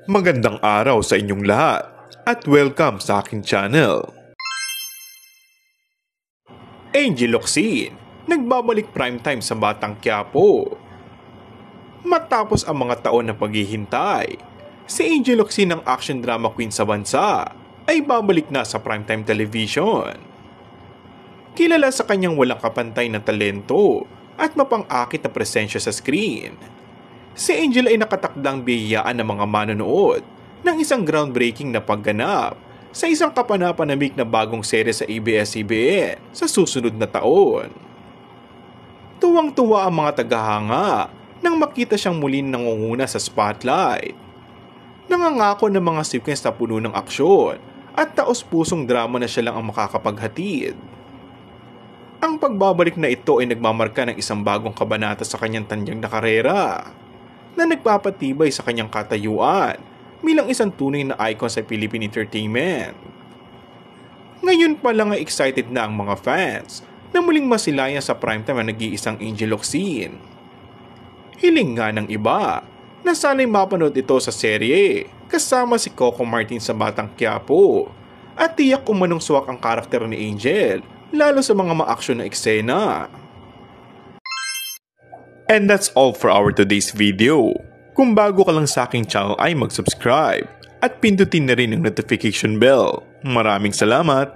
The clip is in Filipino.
Magandang araw sa inyong lahat at welcome sa aking channel. Angel Locsin, nagbabalik primetime sa Batang Quiapo. Matapos ang mga taon na paghihintay, si Angel Locsin ng action drama queen sa bansa ay babalik na sa primetime television. Kilala sa kanyang walang kapantay na talento at mapang-akit na presensya sa screen, si Angel ay nakatakdang biyayaan ng mga manonood ng isang groundbreaking na pagganap sa isang kapanapanabik na bagong serye sa ABS-CBN sa susunod na taon. Tuwang-tuwa ang mga tagahanga nang makita siyang muli nangunguna sa spotlight. Nangangako ng mga sequence na puno ng aksyon at taos-pusong drama na siya lang ang makakapaghatid. Ang pagbabalik na ito ay nagmamarka ng isang bagong kabanata sa kanyang tanyag na karera, na nagpapatibay sa kanyang katayuan bilang isang tunay na icon sa Philippine entertainment. Ngayon pa lang ay excited na ang mga fans na muling masilayan sa primetime ang nag-iisang Angel Locsin. Hiling nga ng iba na sana'y mapanood ito sa serye kasama si Coco Martin sa Batang Quiapo, at tiyak umanong suwak ang karakter ni Angel lalo sa mga ma-aksyon na eksena. And that's all for our today's video. Kung bago ka lang sa aking channel ay mag-subscribe at pindutin na rin ang notification bell. Maraming salamat!